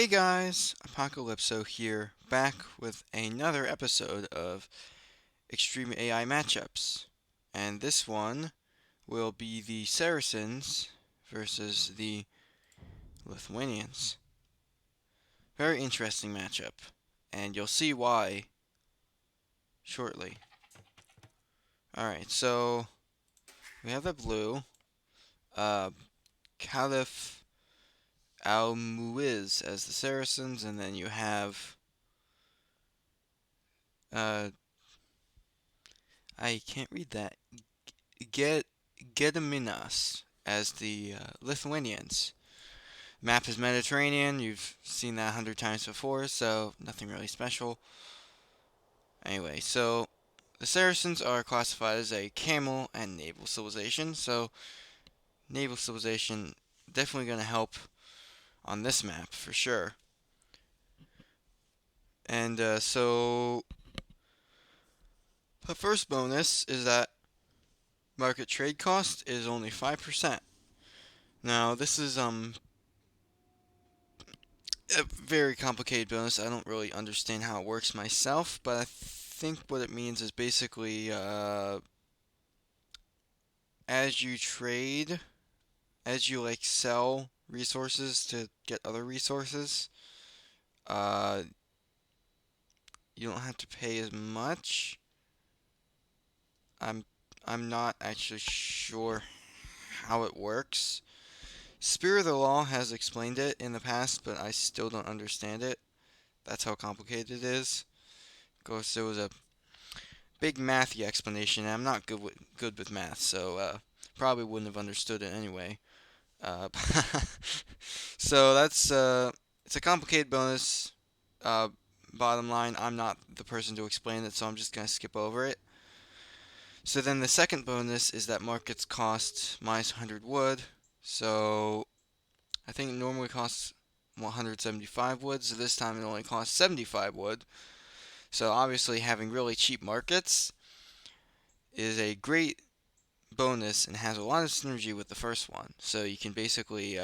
Hey guys, Apocalypso here, back with another episode of Extreme AI Matchups. And this one will be the Saracens versus the Lithuanians. Very interesting matchup, and you'll see why shortly. Alright, so we have the blue, uh, Caliph Al Muiz as the Saracens, and then you have uh, I can't read that. Get Gediminas as the Lithuanians. Map is Mediterranean. You've seen that 100 times before, so nothing really special. Anyway, so the Saracens are classified as a camel and naval civilization. So naval civilization definitely going to help on this map for sure. And so the first bonus is that market trade cost is only 5%. Now this is a very complicated bonus. I don't really understand how it works myself, but I think what it means is basically as you trade, as you like sell resources to get other resources, uh, you don't have to pay as much. I'm I'm not actually sure how it works. Spirit of the Law has explained it in the past, but I still don't understand it. That's how complicated it is. Of course, there was a big mathy explanation. I'm not good with math, so probably wouldn't have understood it anyway. Uh, so that's it's a complicated bonus. Uh, Bottom line, I'm not the person to explain it, so I'm just gonna skip over it. So then the second bonus is that markets cost minus 100 wood. So I think it normally costs 175 wood, so this time it only costs 75 wood. So obviously having really cheap markets is a great bonus and has a lot of synergy with the first one. So you can basically,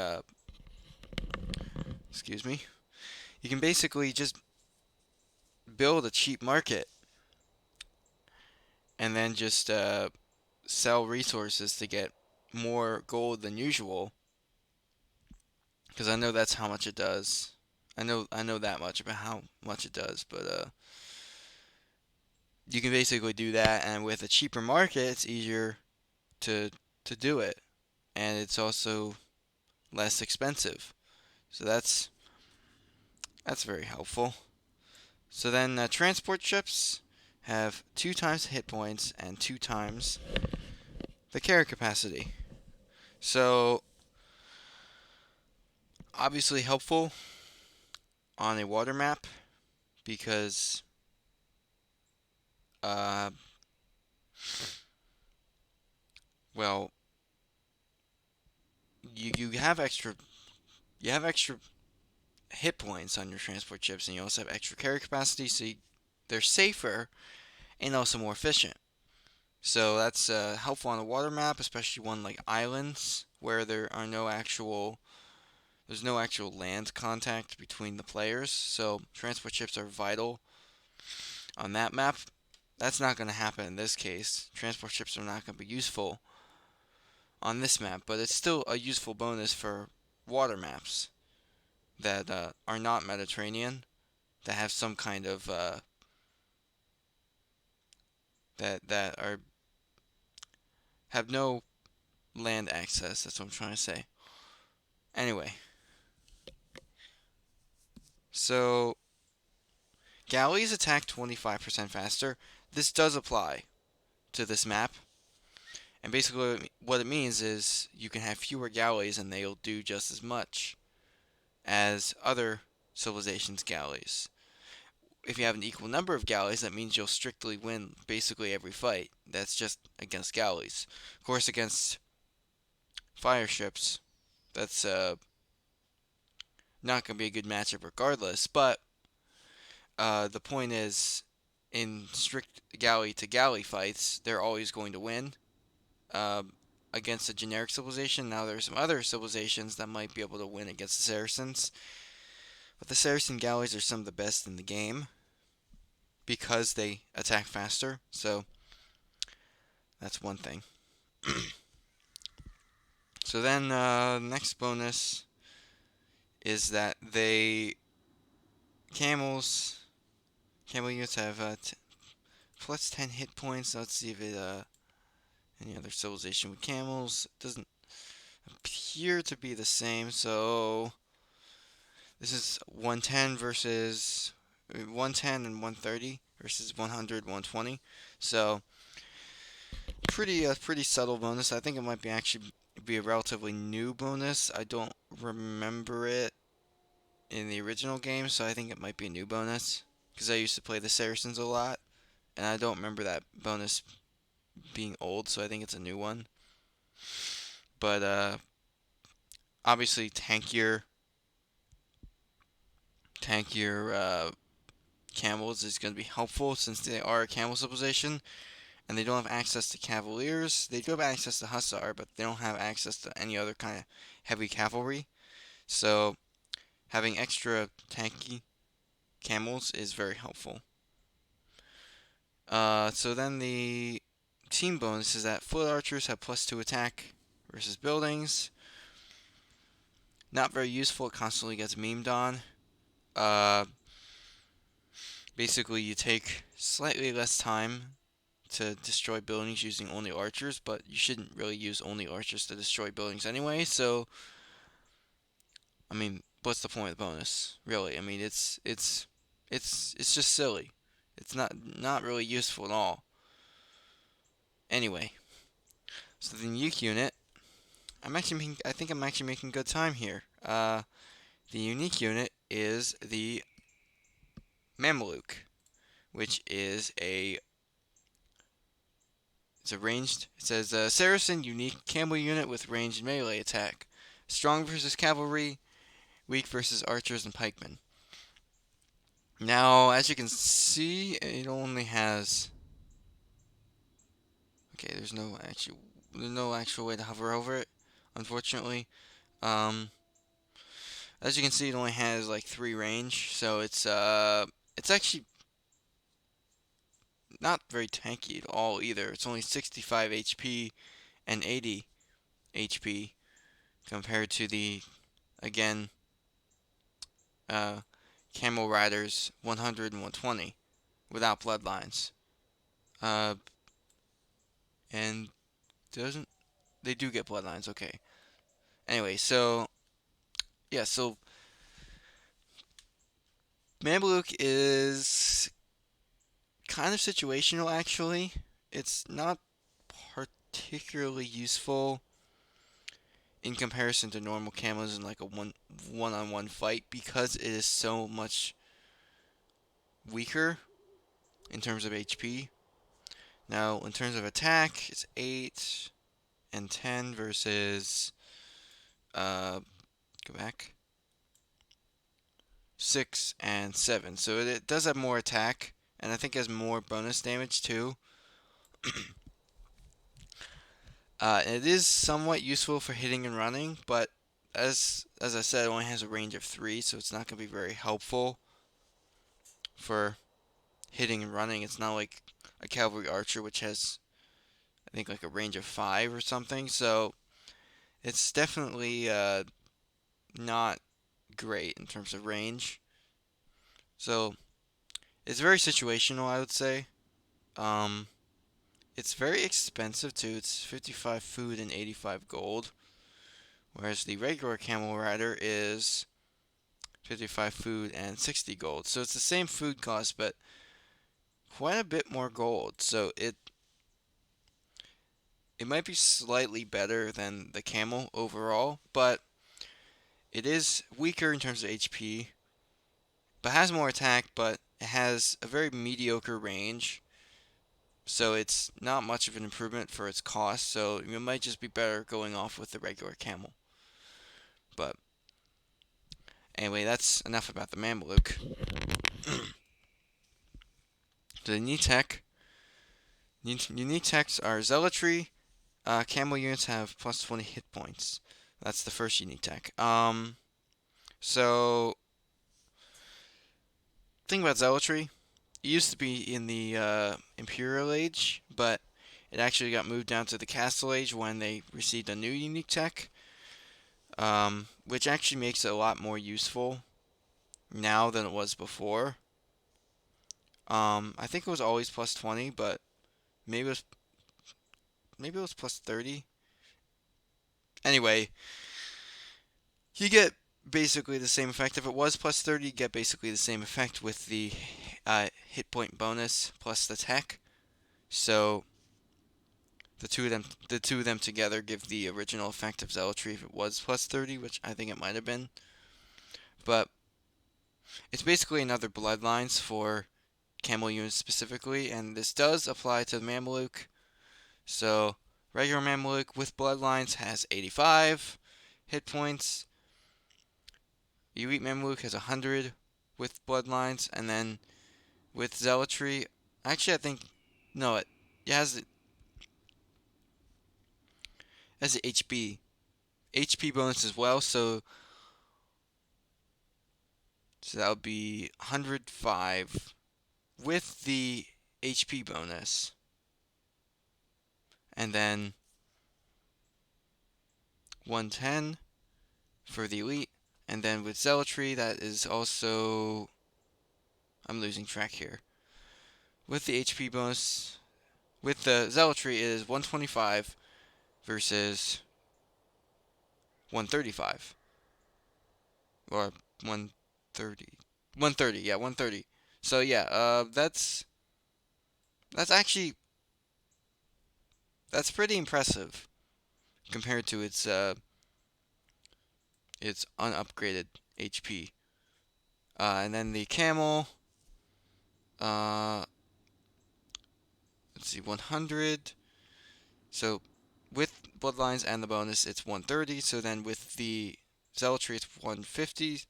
excuse me, you can basically just build a cheap market and then just sell resources to get more gold than usual. Because I know that's how much it does. I know that much about how much it does, but you can basically do that, and with a cheaper market, it's easier to to do it, and it's also less expensive. So that's very helpful. So then transport ships have 2 times hit points and 2 times the carry capacity. So obviously helpful on a water map because uh, well you have extra hit points on your transport ships, and you also have extra carry capacity, so they're safer and also more efficient. So that's helpful on a water map, especially one like islands where there's no actual land contact between the players. So transport ships are vital on that map. That's not going to happen in this case. Transport ships are not going to be useful on this map, but it's still a useful bonus for water maps that are not Mediterranean, that have some kind of that are have no land access. That's what I'm trying to say. Anyway, so galleys attack 25% faster. This does apply to this map, and basically what it means is you can have fewer galleys and they'll do just as much as other civilizations' galleys. If you have an equal number of galleys, that means you'll strictly win basically every fight. That's just against galleys. Of course, against fire ships, that's not going to be a good matchup regardless. But the point is, in strict galley to galley fights, they're always going to win uh, against a generic civilization. Now, there's some other civilizations that might be able to win against the Saracens, But the Saracen galleys are some of the best in the game because they attack faster. So that's one thing. So then, next bonus is that camel units have plus 10 hit points. Let's see if it any other civilization with camels doesn't appear to be the same. So this is 110 versus 110 and 130 versus 100, 120. So pretty subtle bonus. I think it might be actually be a relatively new bonus. I don't remember it in the original game, so I think it might be a new bonus because I used to play the Saracens a lot, and I don't remember that bonus being old, so I think it's a new one. But obviously tankier camels is going to be helpful since they are a camel civilization and they don't have access to cavaliers. They do have access to hussar, but they don't have access to any other kind of heavy cavalry. So having extra tanky camels is very helpful. So then the team bonus is that foot archers have +2 attack versus buildings. Not very useful. It constantly gets memed on. Basically, you take slightly less time to destroy buildings using only archers, but you shouldn't really use only archers to destroy buildings anyway. So, I mean, what's the point of the bonus? Really? I mean, it's just silly. It's not really useful at all. Anyway, so the unique unit, I think I'm actually making good time here. The unique unit is the Mamaluke, which is it's a ranged. It says Saracen unique camel unit with ranged melee attack, strong versus cavalry, weak versus archers and pikemen. Now, as you can see, it only has. Okay, there's no actual way to hover over it, unfortunately. Um, as you can see, it only has like 3 range, so it's actually not very tanky at all either. It's only 65 HP and 80 HP compared to the again Camel Riders 100 and 120 without bloodlines. Uh, and doesn't they do get bloodlines? Okay. Anyway, so yeah, so Mamaluke is kind of situational actually. It's not particularly useful in comparison to normal camos in like a one-on-one fight because it is so much weaker in terms of HP. Now, in terms of attack, it's 8 and 10 versus go back 6 and 7. So it does have more attack, and I think it has more bonus damage too. It is somewhat useful for hitting and running, but as I said, it only has a range of 3, so it's not going to be very helpful for hitting and running. It's not like a cavalry archer, which has, I think, like a range of 5 or something. So it's definitely not great in terms of range. So it's very situational, I would say. It's very expensive too. It's 55 food and 85 gold, whereas the regular camel rider is 55 food and 60 gold. So it's the same food cost, but quite a bit more gold. So it might be slightly better than the camel overall, but it is weaker in terms of HP, but has more attack, but it has a very mediocre range. So it's not much of an improvement for its cost, so it might just be better going off with the regular camel. But anyway, that's enough about the Mamaluke. The unique techs are Zealotry. Camel units have plus 20 hit points. That's the first unique tech. So thing about zealotry, it used to be in the Imperial Age, but it actually got moved down to the Castle Age when they received a new unique tech, which actually makes it a lot more useful now than it was before. I think it was always plus 20, but maybe it was maybe it was plus 30. Anyway, you get basically the same effect. If it was plus 30, you get basically the same effect with the hit point bonus plus the tech. So the two of them together give the original effect of zealotry if it was plus 30, which I think it might have been. But it's basically another bloodlines for camel units specifically, and this does apply to the Mamaluke. So regular Mamaluke with bloodlines has 85 hit points. Elite Mamaluke has 100 with bloodlines, and then with zealotry, actually I think no, it has the HP bonus as well. So that would be 105 with the HP bonus, and then 110 for the elite, and then with zealotry that is also, I'm losing track here. With the HP bonus, with the zealotry it is 125 versus 135 or 130. 130, yeah, 130. So yeah, that's actually that's pretty impressive compared to its unupgraded HP. And then the camel, uh, let's see, 100. So with bloodlines and the bonus, it's 130. So then with the zealotry, it's 150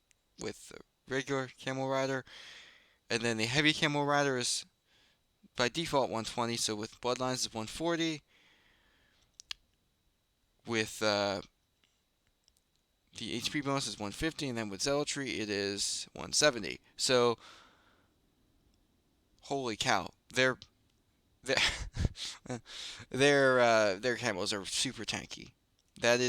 with the regular camel rider, and then the heavy camel rider is by default 120. So with bloodlines, it's 140. With the HP bonus is 150, and then with zealotry, it is 170. So holy cow, their their camels are super tanky. It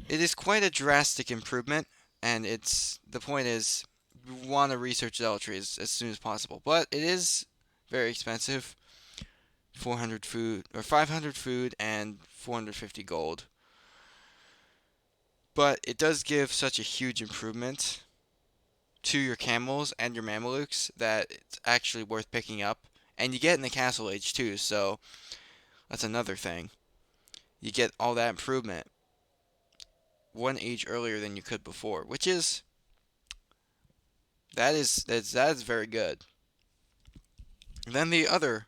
is quite a drastic improvement, and the point is you want to research zealotry as soon as possible, but it is very expensive. 400 food or 500 food and 450 gold. But it does give such a huge improvement to your camels and your Mamelukes that it's actually worth picking up. And you get in the Castle Age too, so that's another thing. You get all that improvement one age earlier than you could before, which is that is very good. And then the other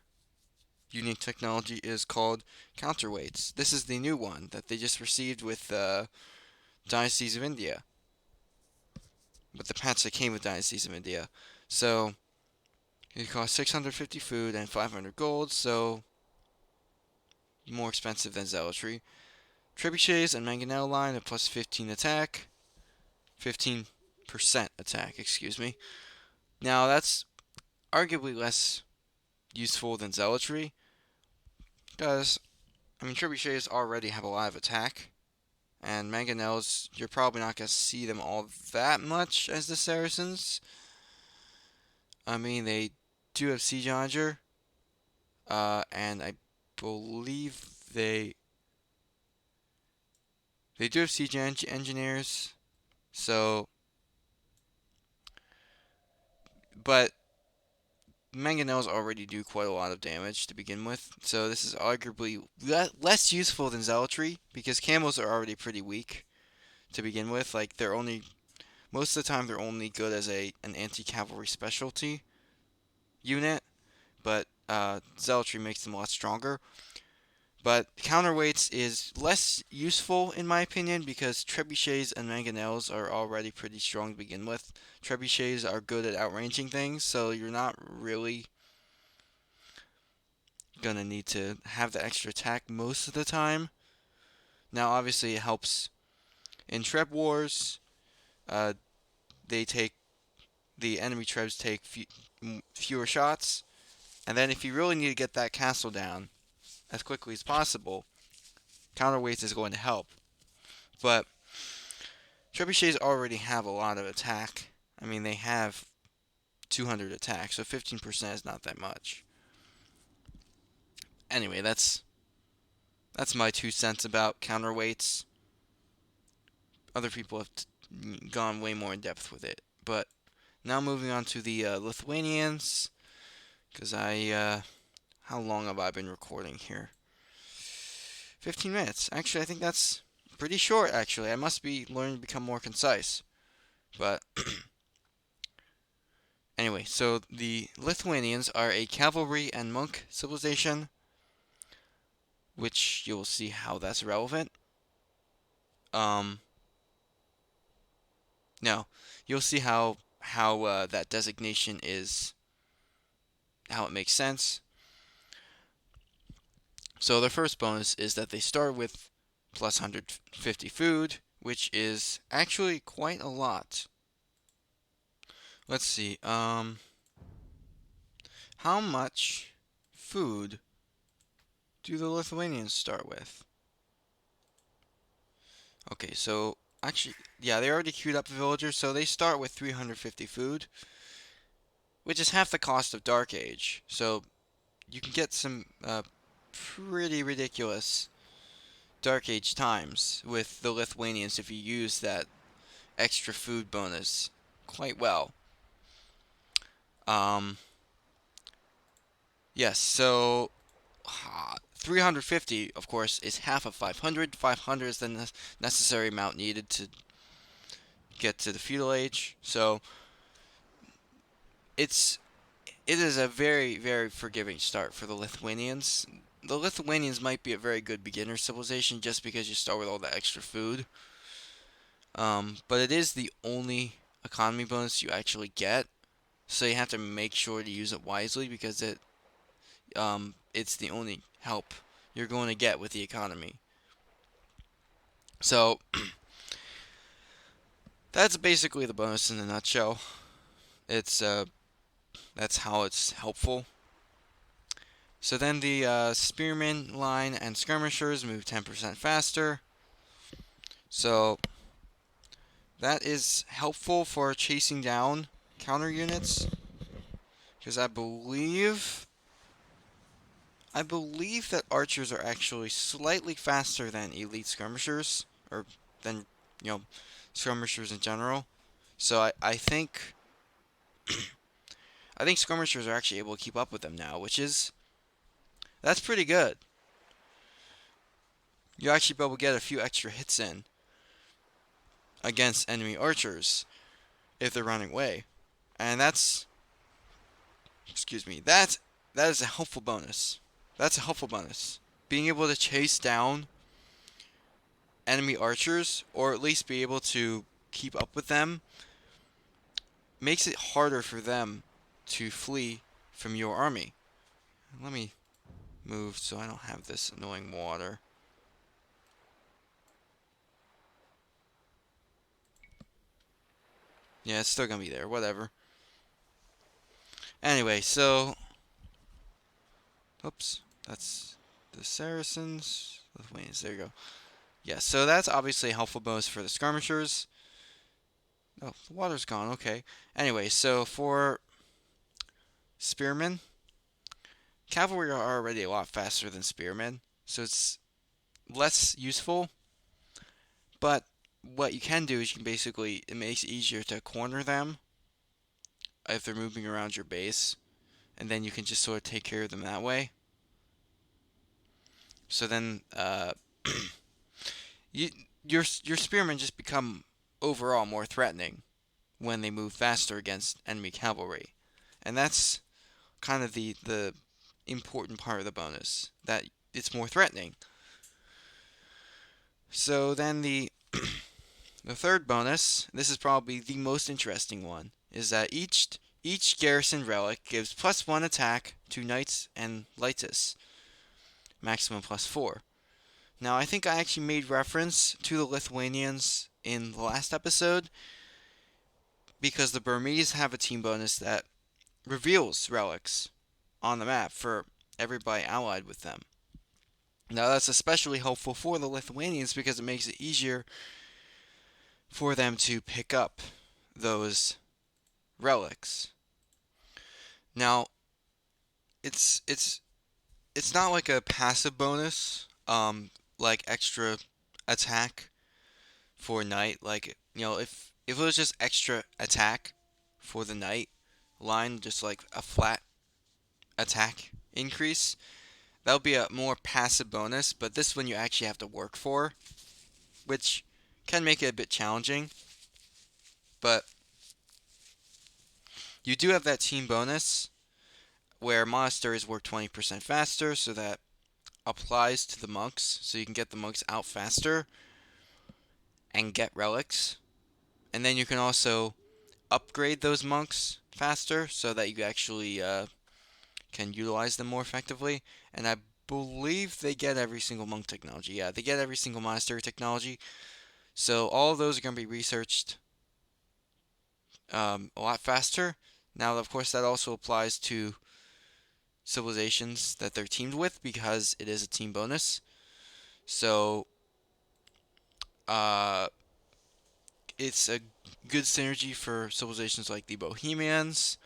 unique technology is called Counterweights. This is the new one that they just received with Dynasties of India, with the patch that came with Dynasties of India. So it costs 650 food and 500 gold, so more expensive than Zealotry. Trebuchets and Mangonel line at plus 15 attack. 15% attack, excuse me. Now that's arguably less useful than Zealotry, because, I mean, Trebuchets already have a lot of attack, and Mangonels, you're probably not going to see them all that much as the Saracens. I mean, they do have Siege Onager, and I believe they do have Siege Engineers, so, but Mangonels already do quite a lot of damage to begin with, so this is arguably less useful than Zealotry, because Camels are already pretty weak to begin with. Like, most of the time they're only good as an anti-cavalry specialty unit, but Zealotry makes them a lot stronger. But Counterweights is less useful in my opinion, because Trebuchets and Mangonels are already pretty strong to begin with. Trebuchets are good at outranging things, so you're not really gonna need to have the extra attack most of the time. Now, obviously, it helps in Treb Wars. They take the enemy trebs take fewer shots. And then if you really need to get that castle down as quickly as possible, Counterweights is going to help. But trebuchets already have a lot of attack. I mean, they have 200 attack, so 15% is not that much. Anyway, that's my 2 cents about counterweights. Other people have gone way more in depth with it. But now moving on to the Lithuanians, because how long have I been recording here? 15 minutes. Actually, I think that's pretty short, actually. I must be learning to become more concise. But anyway, so the Lithuanians are a cavalry and monk civilization, which you'll see how that's relevant. No, you'll see how that designation is, how it makes sense. So the first bonus is that they start with plus 150 food, which is actually quite a lot. Let's see. How much food do the Lithuanians start with? Okay, so actually, yeah, they already queued up the villagers, so they start with 350 food, which is half the cost of Dark Age. So you can get some pretty ridiculous Dark Age times with the Lithuanians if you use that extra food bonus quite well. Yes, so 350, of course, is half of 500. 500 is the necessary amount needed to get to the feudal age. So it is a very, very forgiving start for the Lithuanians. The Lithuanians might be a very good beginner civilization just because you start with all that extra food. But it is the only economy bonus you actually get, so you have to make sure to use it wisely because it's the only help you're going to get with the economy. So that's basically the bonus in a nutshell. It's that's how it's helpful. So then the spearmen line and skirmishers move 10% faster. So that is helpful for chasing down counter units, because I believe that archers are actually slightly faster than elite skirmishers, or than, skirmishers in general. So I think skirmishers are actually able to keep up with them now, that's pretty good. You actually be able to get a few extra hits in against enemy archers if they're running away, and that is a helpful bonus. That's a helpful bonus. Being able to chase down enemy archers, or at least be able to keep up with them, makes it harder for them to flee from your army. Let me move so I don't have this annoying water. Yeah, it's still gonna be there. Whatever. Anyway, so... Oops. That's the Saracens. Lithuanians. There you go. Yeah, so that's obviously a helpful bonus for the skirmishers. Oh, the water's gone. Okay. Anyway, so for spearmen, cavalry are already a lot faster than spearmen, so it's less useful. But what you can do is you can basically, it makes it easier to corner them if they're moving around your base, and then you can just sort of take care of them that way. So then your spearmen just become overall more threatening when they move faster against enemy cavalry. And that's kind of the important part of the bonus, that it's more threatening. So then the third bonus, this is probably the most interesting one, is that each garrison relic gives +1 attack to knights and lightus, maximum +4. Now, I think I actually made reference to the Lithuanians in the last episode, because the Burmese have a team bonus that reveals relics on the map for everybody allied with them. Now, that's especially helpful for the Lithuanians because it makes it easier for them to pick up those relics. Now, it's not like a passive bonus, like extra attack for knight. Like, if it was just extra attack for the knight line, just like a flat attack increase, that would be a more passive bonus. But this one you actually have to work for, which can make it a bit challenging. But you do have that team bonus where monasteries work 20% faster, so that applies to the monks, so you can get the monks out faster and get relics. And then you can also upgrade those monks faster so that you actually can utilize them more effectively. And I believe they get every single monk technology. Yeah, they get every single monastery technology. So all of those are going to be researched a lot faster. Now, of course, that also applies to civilizations that they're teamed with because it is a team bonus. So uh, it's a good synergy for civilizations like the Bohemians,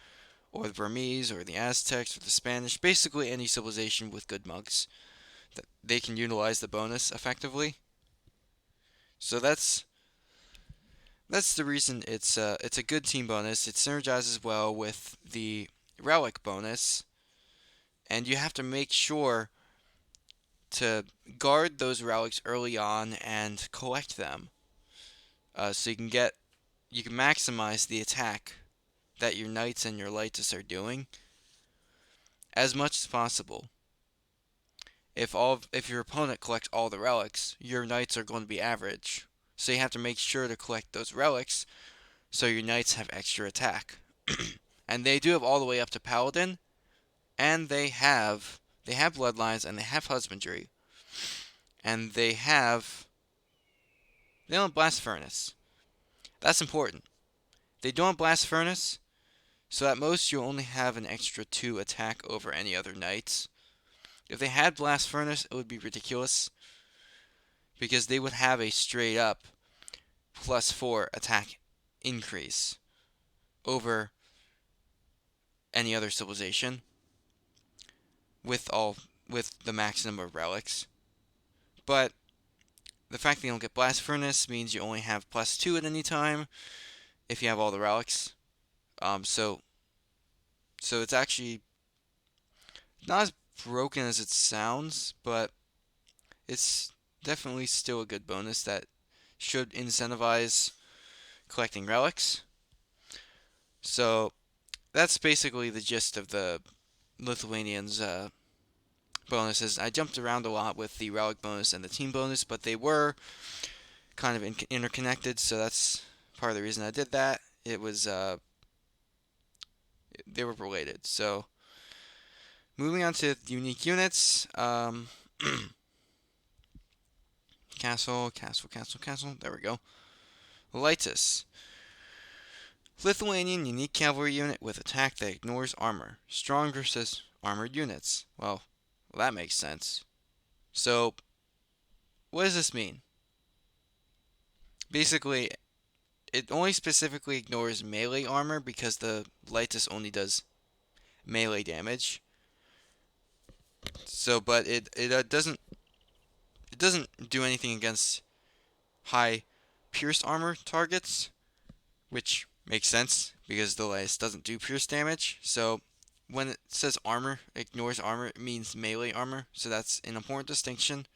or the Burmese, or the Aztecs, or the Spanish. Basically, any civilization with good monks that they can utilize the bonus effectively. So that's the reason it's a good team bonus. It synergizes well with the relic bonus, and you have to make sure to guard those relics early on and collect them, so you can maximize the attack that your knights and your lights are doing as much as possible. If your opponent collects all the relics, your knights are going to be average. So you have to make sure to collect those relics so your knights have extra attack. And they do have all the way up to paladin, and they have bloodlines, and they have husbandry, and they don't have blast furnace. That's important. They don't have blast furnace, so at most you only have an extra 2 attack over any other knights. If they had blast furnace, it would be ridiculous because they would have a straight up +4 attack increase over any other civilization with the max number of relics. But the fact that you don't get blast furnace means you only have +2 at any time if you have all the relics. So it's actually not as broken as it sounds, but it's definitely still a good bonus that should incentivize collecting relics. So that's basically the gist of the Lithuanians bonuses. I jumped around a lot with the relic bonus and the team bonus, but they were kind of interconnected, so that's part of the reason I did that. It was they were related. So moving on to unique units. Castle. There we go. Lightus. Lithuanian unique cavalry unit with attack that ignores armor. Strong versus armored units. Well, that makes sense. So, what does this mean? Basically, it only specifically ignores melee armor because the Lightus only does melee damage. So, but it doesn't do anything against high pierced armor targets, which makes sense because the Lightus doesn't do pierce damage. So when it says armor, ignores armor, it means melee armor. So that's an important distinction.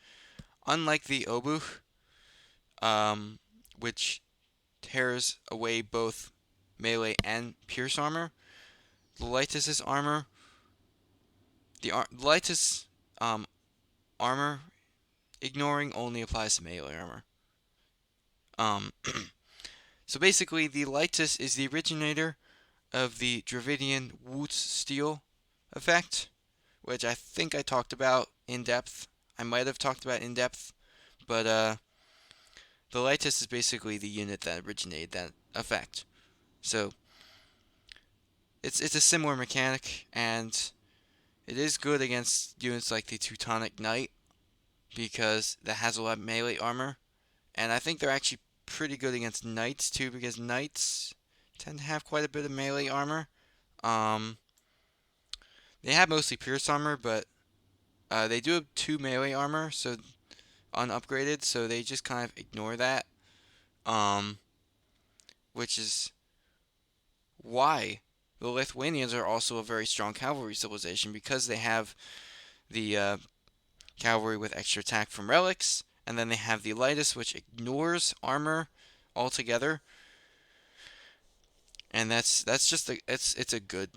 Unlike the Obuch, which tears away both melee and pierce armor, the Lightus's armor, the Lightus armor ignoring only applies to melee armor. So basically, the Lightus is the originator of the Dravidian Wootz steel effect, which I think I talked about in depth. I might have talked about in depth, but the Lightus is basically the unit that originated that effect. So it's a similar mechanic, and it is good against units like the Teutonic Knight because that has a lot of melee armor. And I think they're actually pretty good against knights too, because knights tend to have quite a bit of melee armor. Um, they have mostly pierce armor, but they do have 2 melee armor, so unupgraded, so they just kind of ignore that. Um, which is why the Lithuanians are also a very strong cavalry civilization, because they have the cavalry with extra attack from relics, and then they have the Elitis, which ignores armor altogether. And that's just it's a good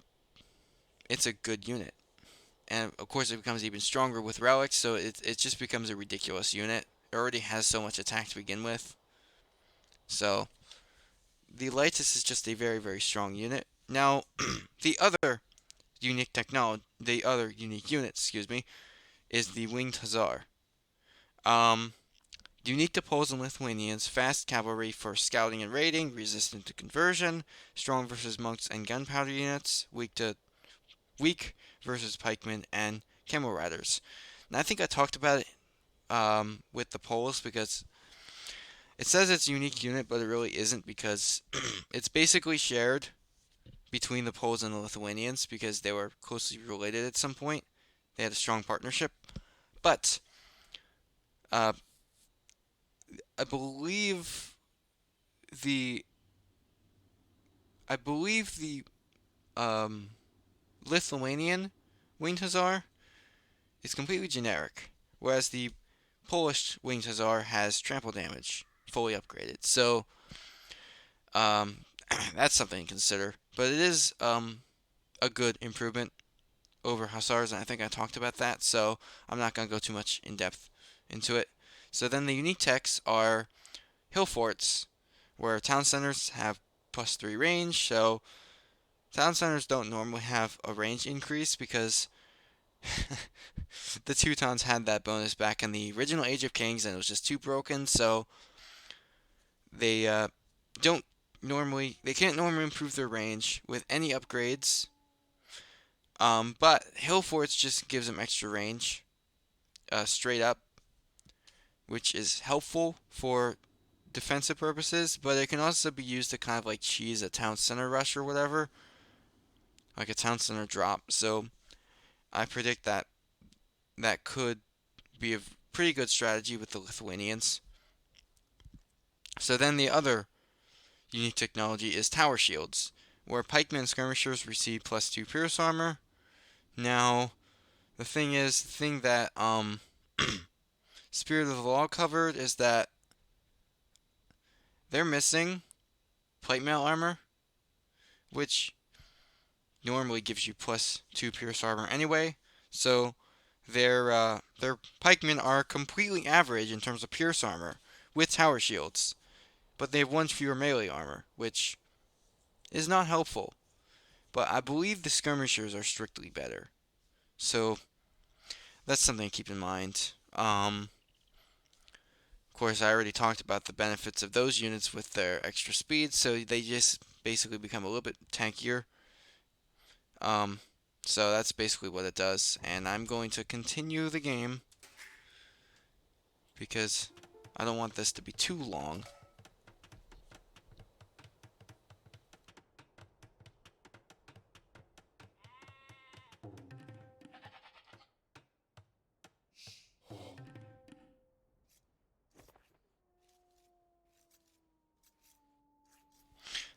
unit. And of course it becomes even stronger with relics, so it just becomes a ridiculous unit. It already has so much attack to begin with. So the Elitis is just a very, very strong unit. Now the other unique unit, excuse me, is the Winged Hussar. Um, Unique to Poles and Lithuanians, fast cavalry for scouting and raiding, resistant to conversion, strong versus monks and gunpowder units, weak versus pikemen and camel riders. And I think I talked about it with the Poles, because it says it's a unique unit, but it really isn't, because it's basically shared between the Poles and the Lithuanians because they were closely related at some point. They had a strong partnership. But uh, I believe the I believe the um, Lithuanian Winged Hussar is completely generic, whereas the Polish Winged Hussar has trample damage, fully upgraded. So um, that's something to consider. But it is a good improvement over Hussars, and I think I talked about that, so I'm not going to go too much in depth into it. So then the unique techs are hill forts, where town centers have +3 range, so town centers don't normally have a range increase because the Teutons had that bonus back in the original Age of Kings and it was just too broken, so they don't they can't normally improve their range with any upgrades. But hill forts just gives them extra range, straight up, which is helpful for defensive purposes, but it can also be used to kind of like cheese a town center rush or whatever, like a town center drop. So I predict that that could be a pretty good strategy with the Lithuanians. So then the other unique technology is tower shields, where pikemen and skirmishers receive +2 pierce armor. Now, the thing that Spirit of the Law covered is that they're missing plate mail armor, which normally gives you +2 pierce armor anyway. So their pikemen are completely average in terms of pierce armor with tower shields, but they have 1 fewer melee armor, which is not helpful. But I believe the skirmishers are strictly better, so that's something to keep in mind. Of course, I already talked about the benefits of those units with their extra speed, so they just basically become a little bit tankier. Um, so that's basically what it does, and I'm going to continue the game because I don't want this to be too long.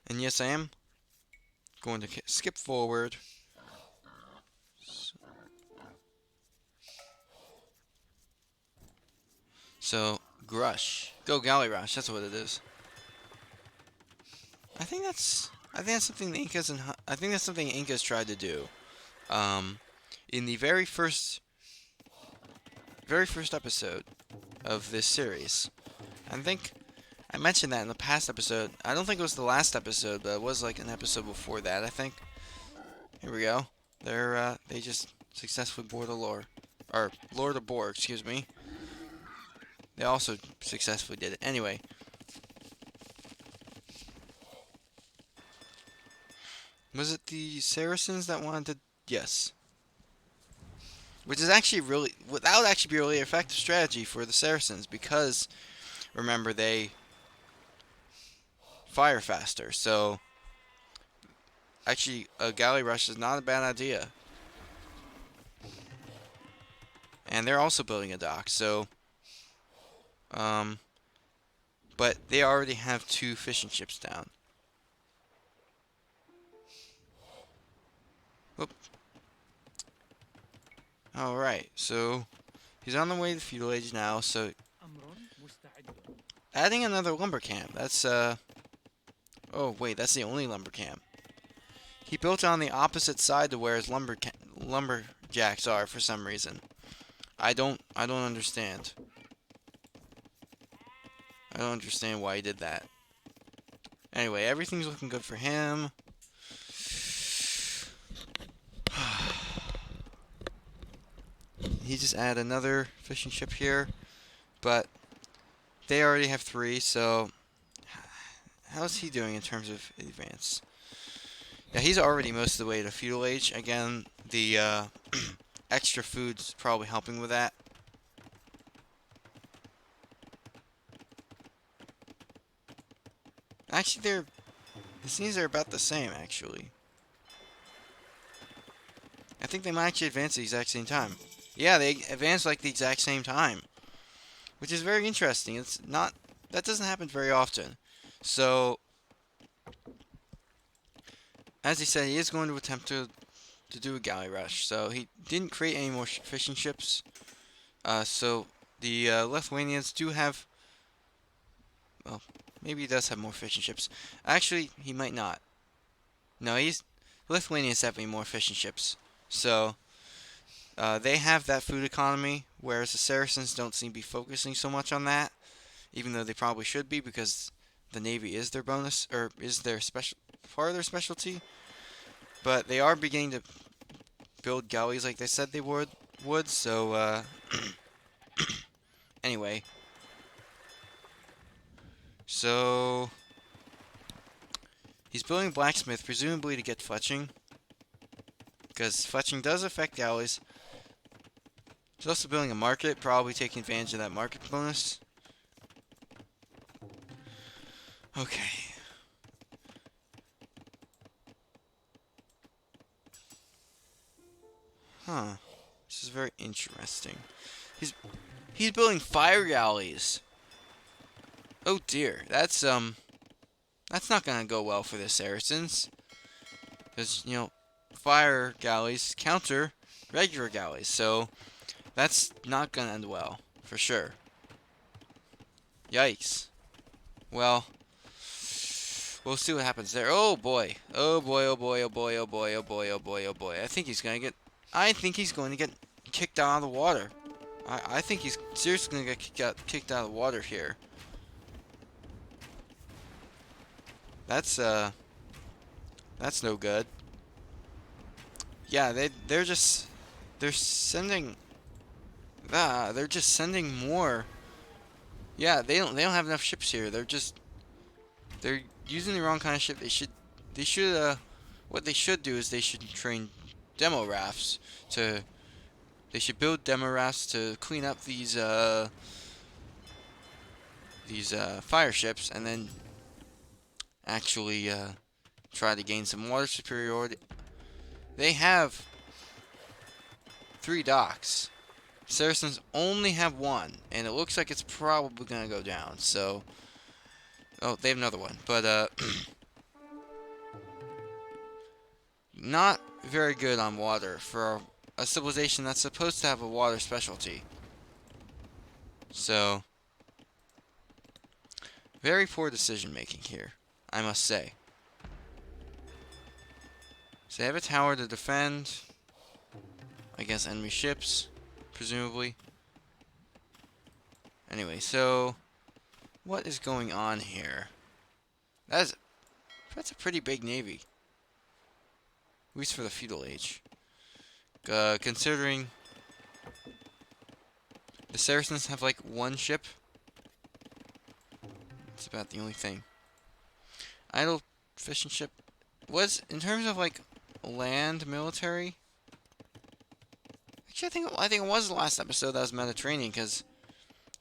And yes, I am going to skip forward. So, Grush. Go Galley Rush, that's what it is. I think that's something the Incas and I think that's something the Incas tried to do. In the very first episode of this series. I think I mentioned that in the past episode. I don't think it was the last episode, but it was like an episode before that, I think. Here we go. They just successfully bored a lore. Or Lord of Boar, excuse me. They also successfully did it. Anyway. Was it the Saracens that wanted to? Yes. Which is actually really, that would actually be a really effective strategy for the Saracens because, remember, they fire faster. So, actually, a galley rush is not a bad idea. And they're also building a dock, so, um, but they already have 2 fishing ships down. Whoop. Alright, so he's on the way to the feudal age now, so adding another lumber camp, that's oh wait, that's the only lumber camp. He built on the opposite side to where his lumberjacks are for some reason. I don't understand. I don't understand why he did that. Anyway, everything's looking good for him. He just added another fishing ship here, but they already have 3, so how's he doing in terms of advance? Yeah, he's already most of the way to feudal age. Again, the extra food's probably helping with that. Actually, it seems they're about the same, actually. I think they might actually advance at the exact same time. Yeah, they advance like the exact same time, which is very interesting. It's not, that doesn't happen very often. So, as he said, he is going to attempt to do a galley rush. So he didn't create any more fishing ships. So the Lithuanians do have, well, maybe he does have more fishing ships. Actually, he might not. No, Lithuanians have more fishing ships. So they have that food economy, whereas the Saracens don't seem to be focusing so much on that, even though they probably should be because the navy is their bonus, or is their special part of their specialty. But they are beginning to build galleys like they said they would. So anyway, so he's building a blacksmith, presumably to get fletching, because fletching does affect galleys. He's also building a market, probably taking advantage of that market bonus. Okay. Huh. This is very interesting. He's building fire galleys. Oh dear, that's not gonna go well for the Saracens, because fire galleys counter regular galleys, so that's not gonna end well for sure. Yikes. Well, we'll see what happens there. Oh boy. Oh boy. Oh boy. Oh boy. Oh boy. Oh boy. Oh boy. Oh boy. I think he's going to get kicked out of the water. I think he's seriously going to get kicked out of the water here. That's no good. Yeah, they're sending they're just sending more. Yeah, they don't have enough ships here. They're using the wrong kind of ship. They should what they should do is they should train demo rafts to they should build demo rafts to clean up these fire ships, and then actually try to gain some water superiority. They have 3 docks. Saracens only have 1, and it looks like it's probably gonna go down. So, oh, they have another one, but not very good on water for a civilization that's supposed to have a water specialty. So, very poor decision making here, I must say. So they have a tower to defend against enemy ships, presumably. Anyway, so what is going on here? That's a pretty big navy, at least for the feudal age. Considering the Saracens have like 1 ship, it's about the only thing. Idle fishing ship. was in terms of like land military. Actually, I think it was the last episode that was Mediterranean, because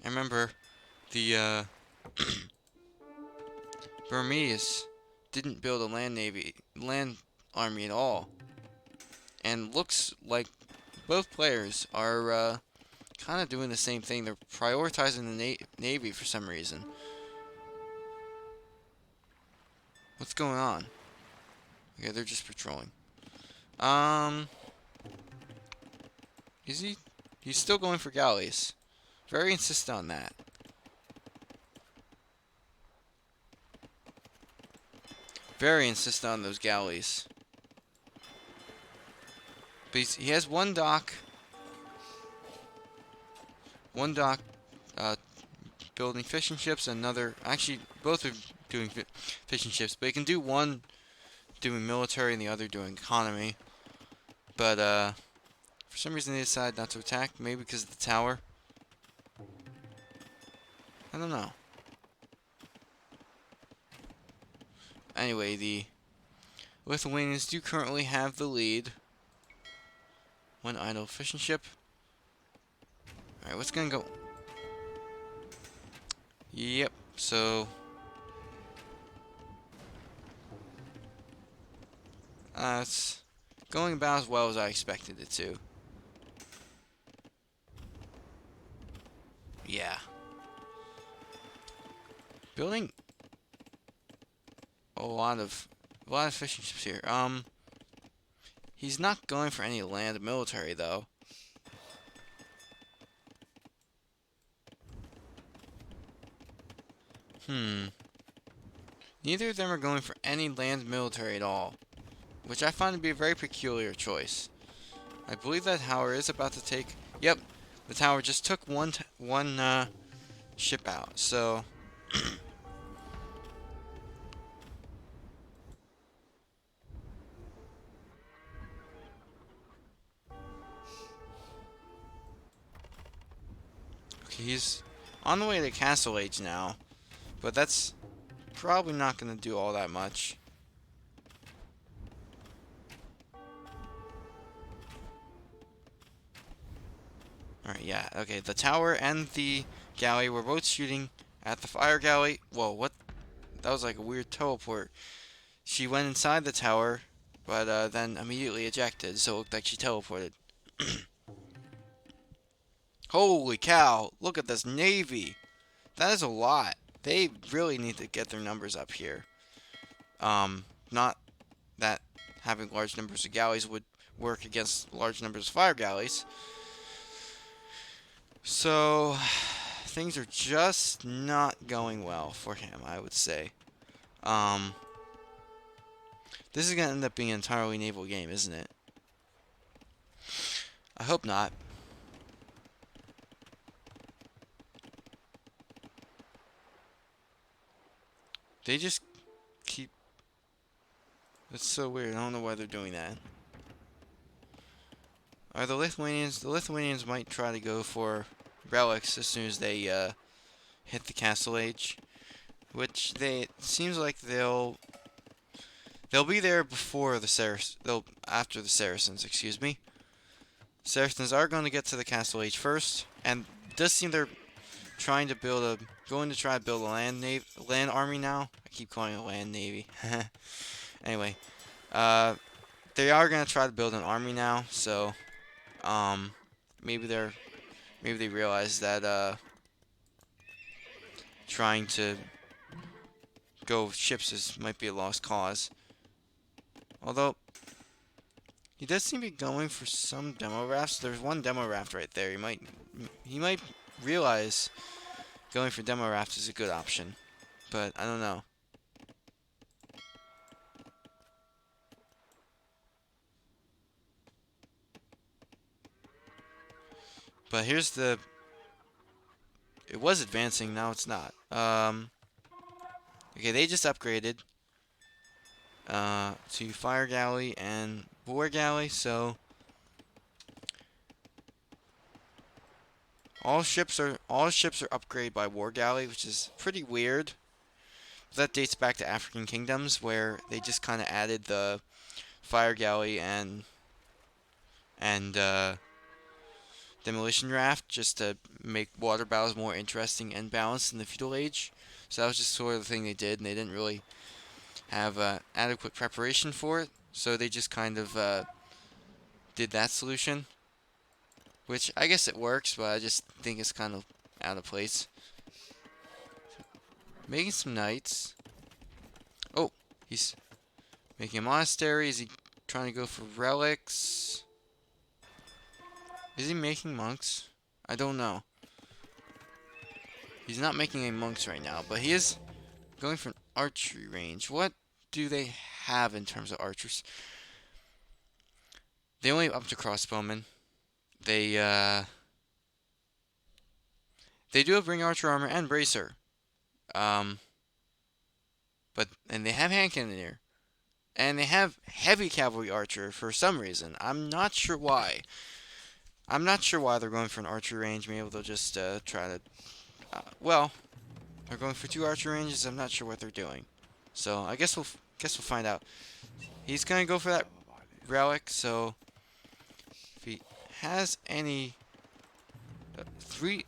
I remember the Burmese didn't build a land army at all, and looks like both players are kind of doing the same thing. They're prioritizing the navy for some reason. What's going on? Okay, they're just patrolling. Is he? He's still going for galleys. Very insistent on that. Very insistent on those galleys. But he has one dock. One dock building fishing ships, another... Actually, both are doing fishing ships. But he can do one doing military and the other doing economy. But, for some reason they decide not to attack. Maybe because of the tower. I don't know. Anyway, the Lithuanians do currently have the lead. One idle fishing ship. Alright, what's gonna go? Yep, so... it's going about as well as I expected it to. Yeah. Building a lot of fishing ships here. He's not going for any land military though. Neither of them are going for any land military at all, which I find to be a very peculiar choice. I believe that tower is about to take... Yep, the tower just took one ship out, so... Okay, he's on the way to Castle Age now, but that's probably not going to do all that much. Alright, yeah, okay, the tower and the galley were both shooting at the fire galley. Whoa, what? That was like a weird teleport. She went inside the tower, but then immediately ejected, so it looked like she teleported. Holy cow, look at this navy. That is a lot. They really need to get their numbers up here. Not that having large numbers of galleys would work against large numbers of fire galleys. So, things are just not going well for him, I would say. This is going to end up being an entirely naval game, isn't it? I hope not. They just keep... That's so weird. I don't know why they're doing that. Are the Lithuanians... The Lithuanians might try to go for relics as soon as they hit the Castle Age. Which they... It seems like they'll be there before the Saracens... After the Saracens, excuse me. Saracens are going to get to the Castle Age first. And it does seem they're trying to build a... Going to try to build a land army now. I keep calling it a land navy. Anyway, they are gonna try to build an army now. So, maybe they realize that trying to go with ships might be a lost cause. Although he does seem to be going for some demo rafts. There's one demo raft right there. He might realize going for demo rafts is a good option, but I don't know. But here's the... It was advancing, now it's not. Okay, they just upgraded to fire galley and war galley, so all ships are upgraded by war galley, which is pretty weird That dates back to African kingdoms where they just kind of added the fire galley and demolition raft just to make water battles more interesting and balanced in the feudal age. So that was just sort of the thing they did, and they didn't really have adequate preparation for it. So they just kind of did that solution, which I guess it works, but I just think it's kind of out of place. Making some knights. Oh, he's making a monastery. Is he trying to go for relics? Is he making monks? I don't know. He's not making any monks right now, but he is going for an archery range. What do they have in terms of archers? They only up to crossbowmen. They do have ring archer armor and bracer. And they have hand cannoneer. And they have heavy cavalry archer for some reason. I'm not sure why. I'm not sure why they're going for an archery range. Maybe they'll just try to... well, they're going for 2 archery ranges. I'm not sure what they're doing. So I guess we'll find out. He's gonna go for that relic. So if he has any 3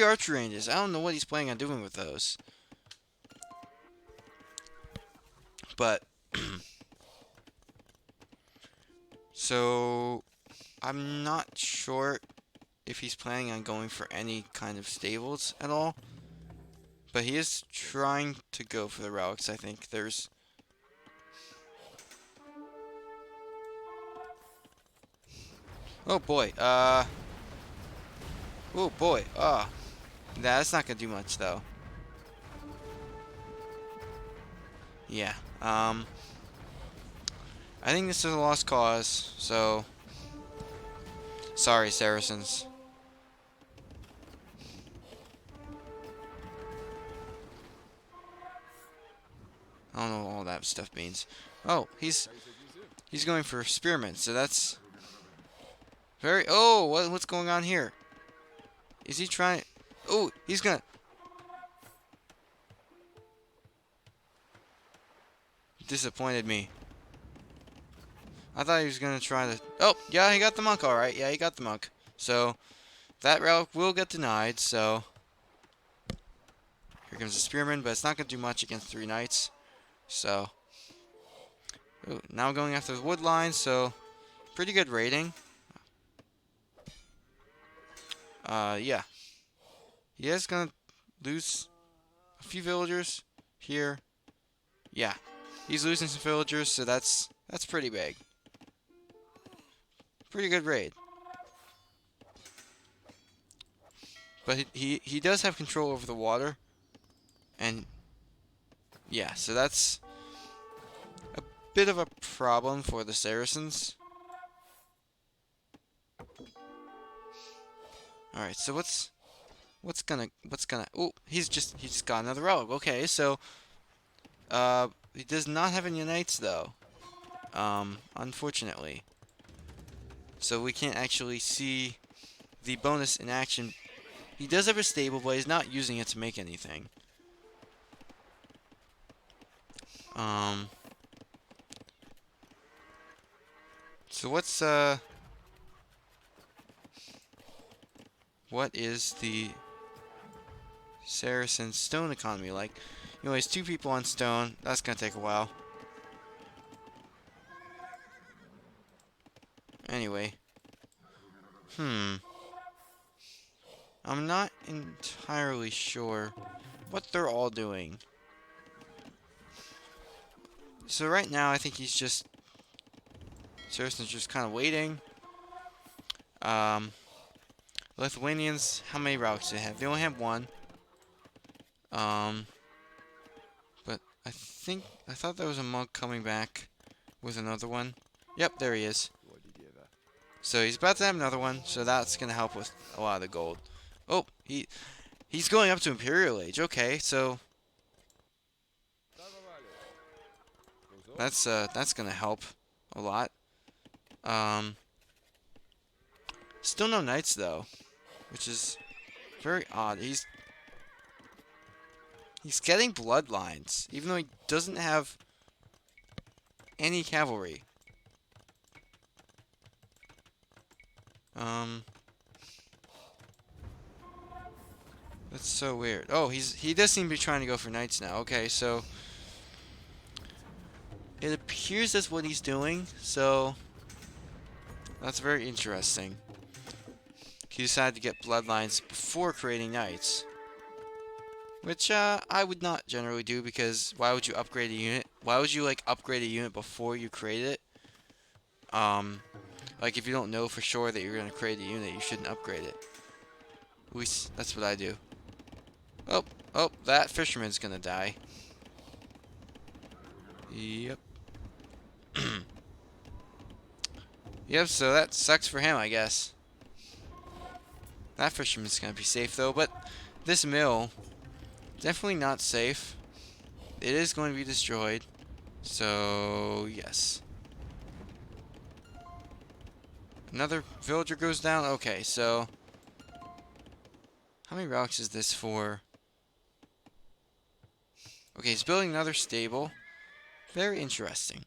archery ranges, I don't know what he's planning on doing with those. But so I'm not sure if he's planning on going for any kind of stables at all. But he is trying to go for the relics, I think. There's... oh boy, oh boy, that's not gonna do much though. Yeah, I think this is a lost cause, so... sorry, Saracens. I don't know what all that stuff means. Oh, he's going for spearmen, so that's very... oh, what's going on here? Is he trying... oh, he's gonna... disappointed me. I thought he was gonna try to... oh, yeah, he got the monk, alright. Yeah, he got the monk. So, that relic will get denied, so... here comes the spearman, but it's not gonna do much against 3 knights. So... ooh, now going after the wood line, so... pretty good rating. Yeah. He is gonna lose a few villagers here. Yeah. He's losing some villagers, so that's pretty big. Pretty good raid. But he does have control over the water. And yeah, so that's a bit of a problem for the Saracens. Alright, so what's gonna oh, he's just got another relic. Okay, so he does not have any knights though. Unfortunately. So we can't actually see the bonus in action. He does have a stable, but he's not using it to make anything. So what is the Saracen stone economy like? You know, he has 2 people on stone. That's gonna take a while. Anyway. I'm not entirely sure what they're all doing. So right now, I think he's just... Saracen's just kind of waiting. Lithuanians, how many relics do they have? They only have 1. But I thought there was a monk coming back with another one. Yep, there he is. So he's about to have another one, so that's gonna help with a lot of the gold. Oh, he's going up to Imperial Age. Okay, so that's gonna help a lot. Still no knights though, which is very odd. He's getting bloodlines, even though he doesn't have any cavalry. That's so weird. Oh, he does seem to be trying to go for knights now. Okay, so it appears that's what he's doing. So that's very interesting. He decided to get bloodlines before creating knights, which I would not generally do, because why would you upgrade a unit? Why would you like upgrade a unit before you create it? Like if you don't know for sure that you're gonna create a unit, you shouldn't upgrade it. At least that's what I do. Oh, oh, that fisherman's gonna die. Yep. Yep, so that sucks for him, I guess. That fisherman's gonna be safe though, but this mill, definitely not safe. It is going to be destroyed. So, yes. Another villager goes down. Okay, so how many relics is this for? Okay, he's building another stable. Very interesting.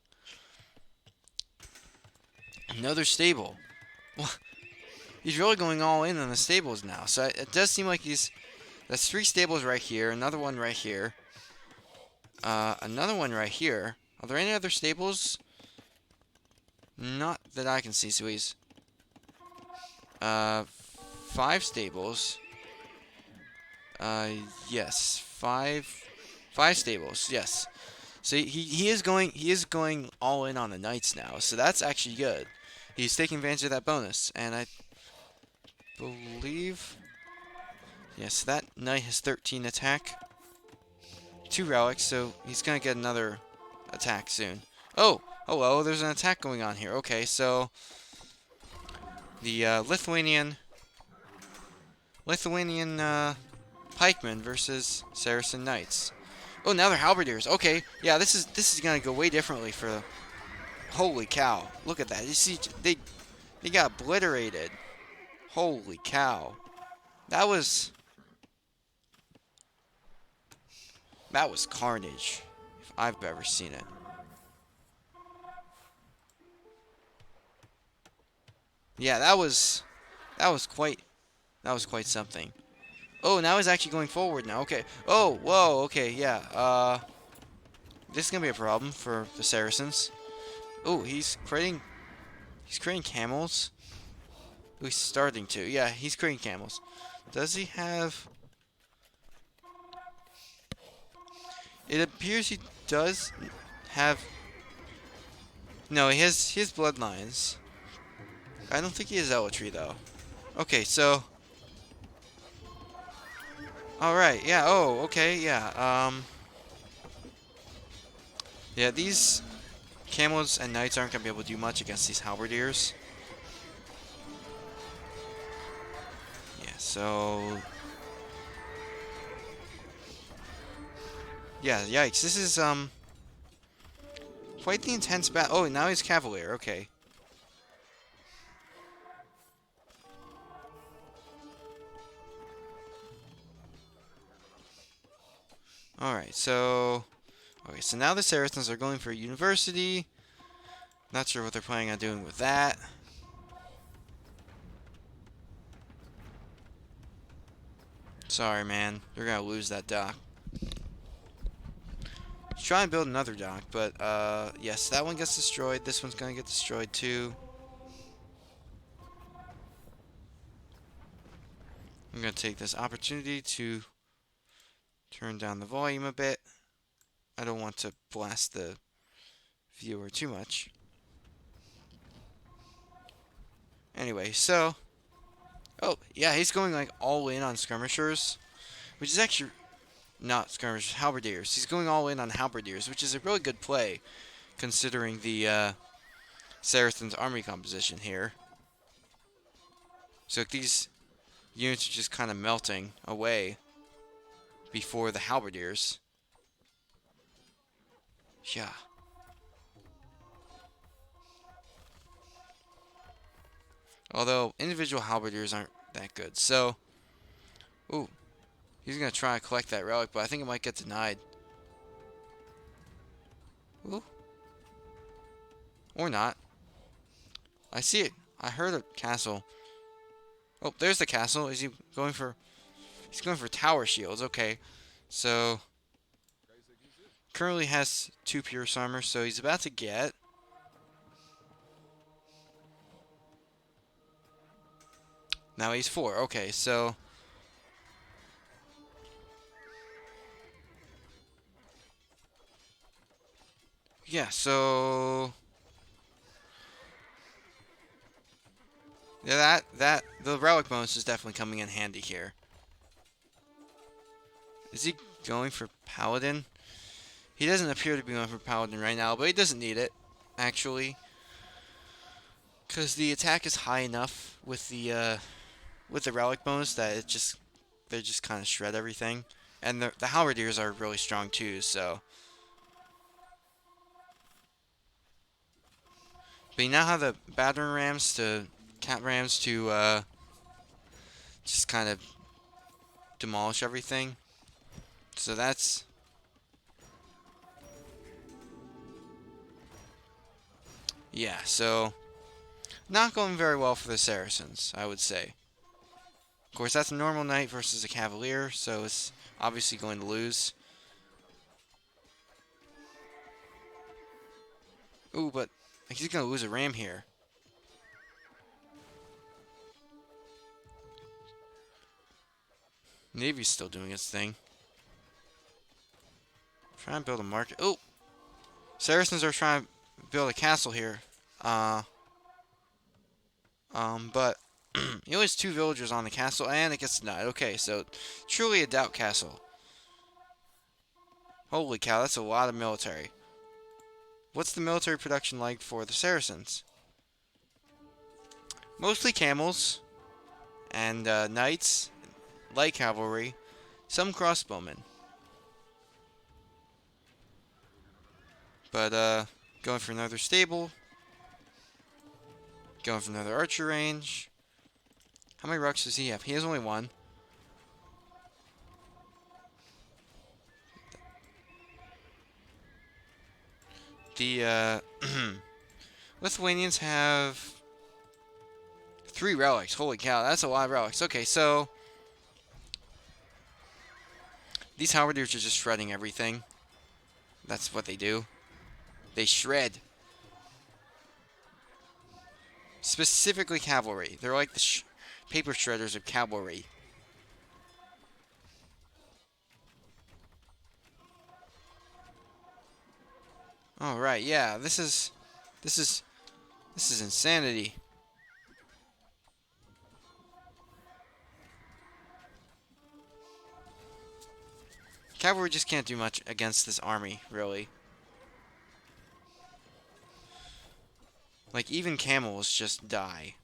Another stable. Well, he's really going all in on the stables now. So it does seem like that's 3 stables right here. Another one right here. Another one right here. Are there any other stables? Not that I can see. So he's 5 stables. Yes, 5 stables. Yes. So he is going all in on the knights now. So that's actually good. He's taking advantage of that bonus, and I believe, yes, that knight has 13 attack, 2 relics, so he's gonna get another attack soon. Oh, hello, there's an attack going on here. Okay, so the Lithuanian pikemen versus Saracen knights. Oh, now they're halberdiers. Okay, yeah, this is gonna go way differently for the. Holy cow! Look at that. You see, they got obliterated. Holy cow! That was carnage, if I've ever seen it. Yeah, that was quite something. Oh, now he's actually going forward now. Okay. Oh, whoa. Okay, yeah. This is gonna be a problem for the Saracens. Oh, he's creating camels. Oh, he's starting to. Yeah, he's creating camels. Does he have? It appears he does have. No, he has bloodlines. I don't think he has zealotry though. Okay, so. All right. Yeah. Oh. Okay. Yeah. Yeah. These camels and knights aren't gonna be able to do much against these halberdiers. Yeah. So. Yeah. Yikes. This is quite the intense battle. Oh, now he's cavalier. Okay. Alright, so. Okay, so now the Saracens are going for a university. Not sure what they're planning on doing with that. Sorry, man. You're gonna lose that dock. Try and build another dock, but, yes, that one gets destroyed. This one's gonna get destroyed, too. I'm gonna take this opportunity to turn down the volume a bit. I don't want to blast the viewer too much. Anyway, so. Oh, yeah, he's going, like, all in on skirmishers. Which is actually not skirmishers, halberdiers. He's going all in on halberdiers, which is a really good play, considering the, Saracen's army composition here. So these units are just kind of melting away before the halberdiers. Yeah. Although individual halberdiers aren't that good. So, ooh, He's gonna try to collect that relic, but I think it might get denied. Ooh. Or not. I see it. I heard a castle. Oh, there's the castle. Is he going for... He's going for tower shields. Okay. So... Currently has 2 Pierce armor, so he's about to get... Now he's 4. Okay, so... Yeah, so... Yeah, the relic bonus is definitely coming in handy here. Is he going for Paladin? He doesn't appear to be going for Paladin right now, but he doesn't need it, actually. Because the attack is high enough with the relic bonus that they just kind of shred everything. And the halberdiers are really strong too, so... But you now have the battering rams to... cat rams to, just kind of demolish everything. So that's... Yeah, so... Not going very well for the Saracens, I would say. Of course, that's a normal knight versus a cavalier, so it's obviously going to lose. Ooh, but he's going to lose a ram here. Navy's still doing its thing. Trying to build a market. Oh! Saracens are trying to build a castle here. But he only has 2 villagers on the castle, and it gets denied. Okay, so truly a doubt castle. Holy cow, that's a lot of military. What's the military production like for the Saracens? Mostly camels and knights, light cavalry, some crossbowmen. But going for another stable. Going for another archer range. How many rucks does he have? He has only 1. The Lithuanians have 3 relics. Holy cow, that's a lot of relics. Okay, so these halberdiers are just shredding everything. That's what they do. They shred. Specifically cavalry. They're like the paper shredders of cavalry. All right, yeah, this is insanity. Cavalry just can't do much against this army, really. Like, even camels just die.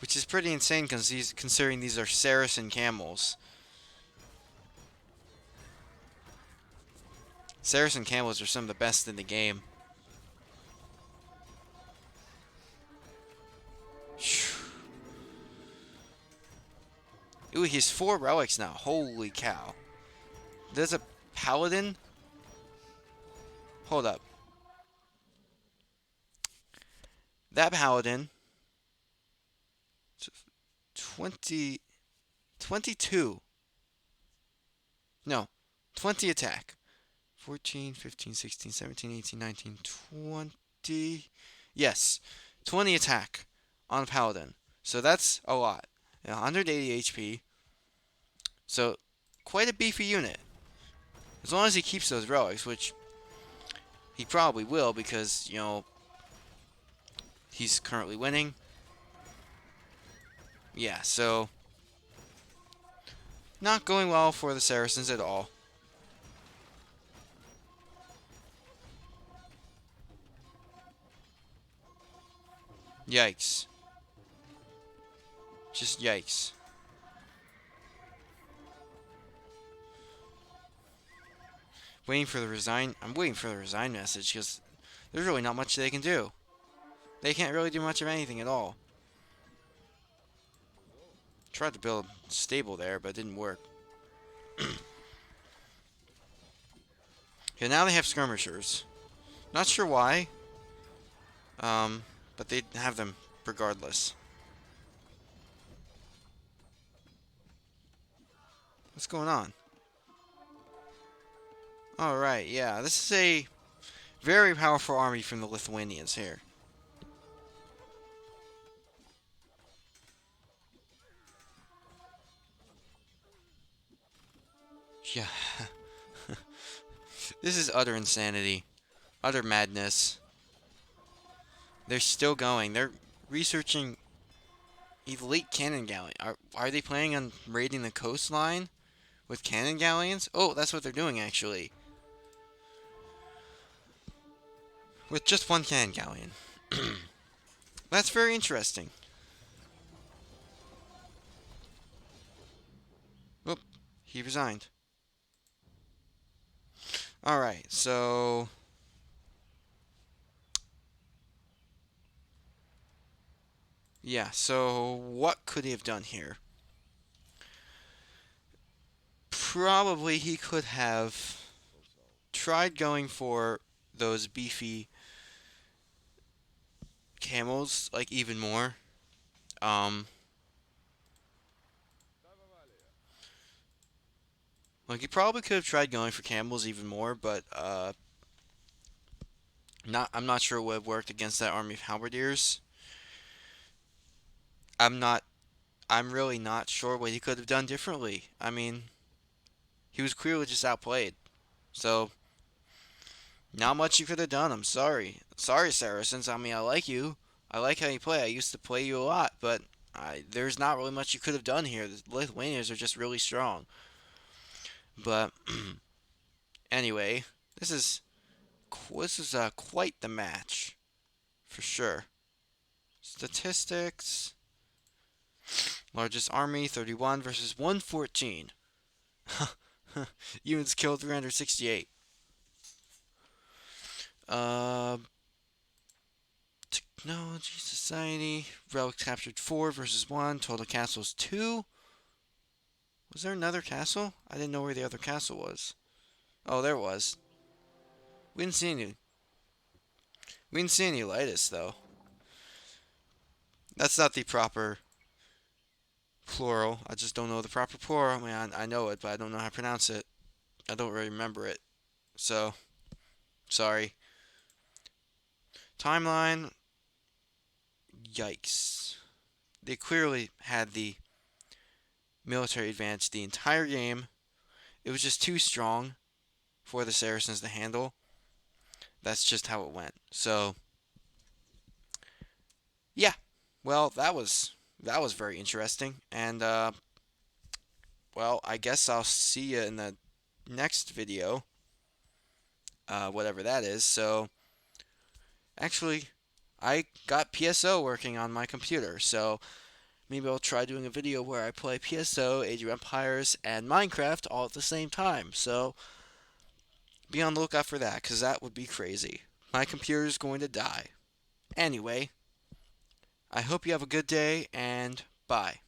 Which is pretty insane considering these are Saracen camels. Saracen camels are some of the best in the game. Ooh, he has 4 relics now. Holy cow. There's a paladin? Hold up. That paladin... 22. No. 20 attack. 14, 15, 16, 17, 18, 19, 20... Yes. 20 attack on paladin. So that's a lot. 180 HP. So, quite a beefy unit. As long as he keeps those relics, which he probably will because, you know, he's currently winning. Yeah, so not going well for the Saracens at all. Yikes. Just yikes. Waiting for the resign. I'm waiting for the resign message because there's really not much they can do. They can't really do much of anything at all. Tried to build a stable there, but it didn't work. Okay, now they have skirmishers. Not sure why, but they have them regardless. What's going on? Alright, yeah, this is a very powerful army from the Lithuanians here. Yeah. This is utter insanity. Utter madness. They're still going. They're researching elite cannon galleon. Are they planning on raiding the coastline with cannon galleons? Oh, that's what they're doing actually. With just one cannon galleon. That's very interesting. Oop, he resigned. Alright, so... Yeah, so what could he have done here? Probably he could have tried going for those beefy camels, like, even more. Like, he probably could have tried going for camels even more, but, I'm not sure it would have worked against that army of halberdiers. I'm not, I'm really not sure what he could have done differently. I mean, he was clearly just outplayed. So, not much you could have done. I'm sorry. Sorry, Saracens. I mean, I like you. I like how you play. I used to play you a lot, but there's not really much you could have done here. The Lithuanians are just really strong. But anyway, this is quite the match for sure. Statistics: largest army 31 versus 114. Units killed 368. Uh, Technology, society, relics captured 4 versus 1. Total castles 2. Was there another castle? I didn't know where the other castle was. Oh, there was. We didn't see any. We didn't see any Elitis, though. That's not the proper plural. I just don't know the proper plural. I mean, I know it, but I don't know how to pronounce it. I don't really remember it. So, sorry. Timeline. Yikes. They clearly had the military advantage the entire game. It was just too strong for the Saracens to handle. That's just how it went. So, yeah. Well, that was very interesting. And well, I guess I'll see you in the next video, whatever that is. So, actually, I got PSO working on my computer, so maybe I'll try doing a video where I play PSO, Age of Empires, and Minecraft all at the same time. So, be on the lookout for that, because that would be crazy. My computer is going to die. Anyway, I hope you have a good day, and bye.